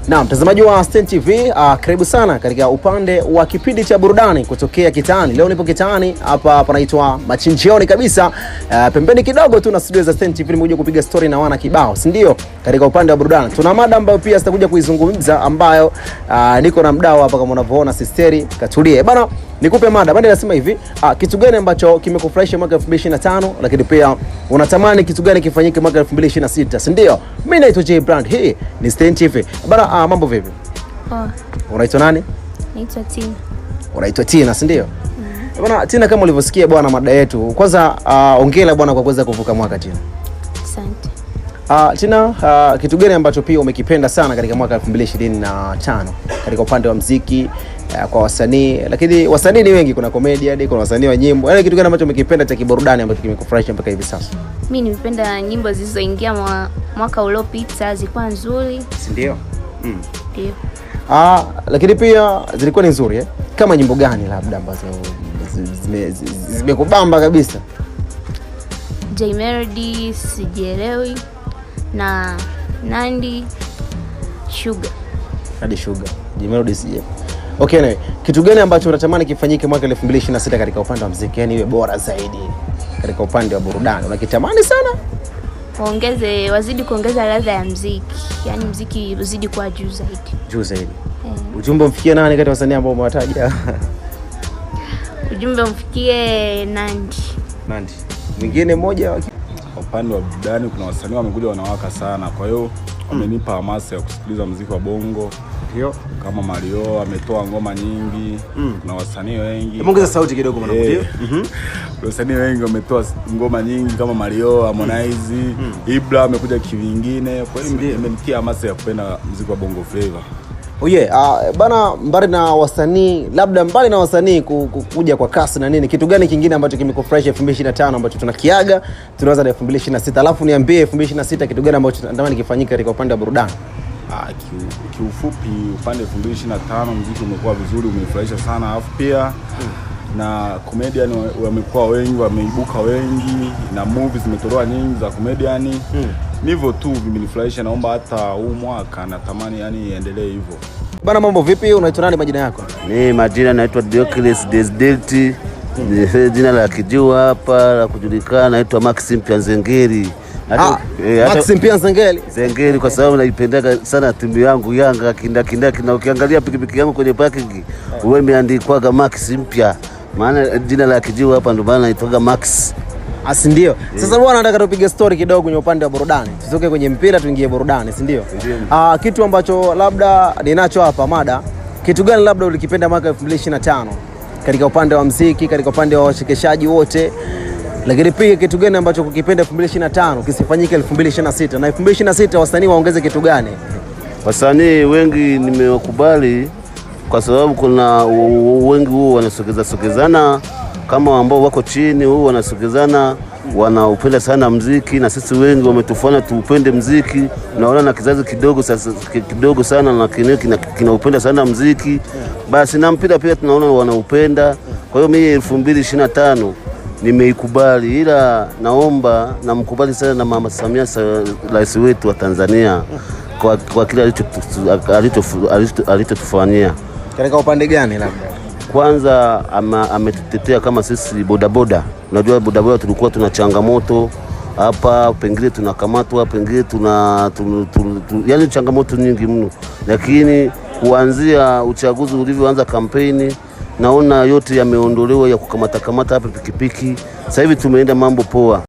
Na mtazamaji wa Stein TV, karibu sana katika upande wa kipindi cha burudani kutokea kitaani. Leo nipo kitaani, hapa panaitwa Machinjioni kabisa. Pembeni kidogo tu na studio za Stein TV nimekuja kupiga story na wana kibao, si ndio? Katika upande wa burudani tuna mada ambayo pia sitakuja kuizungumza, ambayo niko na mdau hapa kama unavyoona, Sisteri Katulie. Bana, nikupe mada. Mada inasema hivi, kitu gani ambacho kimekufurahisha mwaka 2025, lakini pia unatamani kitu gani kifanyike mwaka 2026, si ndio? Mimi naitwa J Brand, hii ni Stein TV. Bana, mambo vipi? Unaitwa nani? Naitwa Tina. Unaitwa Tina, si ndio? Bana, Tina, kama ulivyosikia bwana mada yetu. Kwanza hongera bwana kwa kuweza kuvuka mwaka, Tina. Asante. Tina, kitu gani ambacho pia umekipenda sana katika mwaka 2025 katika upande wa muziki, kwa wasanii? Lakini wasanii ni wengi, kuna comedian, kuna wasanii wa nyimbo. Yaani kitu gani ambacho umekipenda cha kiburudani ambacho kimekufurahisha mpaka hivi sasa? Mimi nimependa nyimbo zilizoingia mwaka uliopita, zilikuwa nzuri. Si ndio? Ndio. Lakini pia zilikuwa ni nzuri Kama nyimbo gani labda ambazo zimekubamba kabisa? J Melody, Sijielewi na Nandi Sugar. Nandi Sugar, J Melody, Sijielewi. Okay, anyway, kitu gani ambacho unatamani kifanyike mwaka 2026 katika upande wa muziki, yani iwe bora zaidi katika upande wa burudani? Unakitamani sana wazidi kuongeza ladha ya muziki, yani muziki uzidi kuwa juu zaidi. Ujumbe mfikie nani kati ya wasanii ambao umewataja? Ujumbe mfikie Nandi. Mwingine mmoja upande wa burudani, kuna wasanii wamekuja wanawaka sana, kwa hiyo wamenipa hamasa ya kusikiliza muziki wa bongo. Ndio. Kama Mario ametoa ngoma nyingi, kuna wasanii wengi. Ongeza sauti kidogo mwanangu. Wasanii wengi wametoa ngoma nyingi kama Mario, Harmonize, Ibra amekuja kivingine. Kwa hiyo imenitia hamasa ya kupenda muziki wa bongo flavor. Bana, mbali na wasanii kuja kwa kasi na nini, kitu gani kingine ambacho kimekufurahisha 2025 ambacho tunakiaga tunaanza na 2026? Alafu niambie 2026 kitu gani ambacho natamani kifanyike katika upande wa burudani? Kiufupi upande 2025 muziki umekuwa vizuri, umefurahisha sana. Alafu pia na comedian wamekuwa wengi, wameibuka wengi, na movies zimetolewa nyingi za comedian. Hivyo tu vimenifurahisha, naomba hata huu mwaka natamani yani iendelee hivyo. Bana, mambo vipi? Unaitwa nani, majina yako? Mimi majina naitwa Diocles Desdelti. Jina la kijua hapa la kujulikana naitwa Maxim Pianzengeri. Maxim Pianzengeri kwa sababu naipendeka sana timu yangu Yanga kindaki, na ukiangalia pikipiki yangu kwenye parking uwe imeandikwa Maxim Pia. Maana jina la kijua hapa ndio maana naitwa Max. Si ndio? Sasa bwana, nataka tupige story kidogo kwenye upande wa burudani. Tutoke kwenye mpira tuingie burudani, si ndio? Kitu ambacho labda ninacho hapa mada, kitu gani labda ulikipenda mwaka 2025 katika upande wa muziki, katika upande wa washikeshaji wote? Lakini pia kitu gani ambacho kukipenda 2025 kisifanyike 2026? Na 2026 wasanii waongeze kitu gani? Wasanii wengi nimewakubali kwa sababu kuna wengi huo wanasokezana kama ambao wako chini, huo wanasogezana, wanaupenda sana muziki, na sisi wengi wametufanya tuupende muziki. Unaona na kizazi kidogo sana na kinaupenda sana muziki. Basi na mpira pia tunaona wanaupenda. Kwa hiyo mimi 2025 nimeikubali, ila naomba namkubali sana na Mama Samia, rais wetu wa Tanzania, kwa kile alichotufanyia. Katika upande gani labda? Kwanza ametutetea kama sisi bodaboda. Unajua bodaboda tulikuwa tuna changamoto hapa, pengine tunakamatwa, pengine yani changamoto nyingi mno. Lakini kuanzia uchaguzi ulivyoanza kampeni, naona yote yameondolewa ya kukamata hapa pikipiki. Sasa hivi tumeenda mambo poa.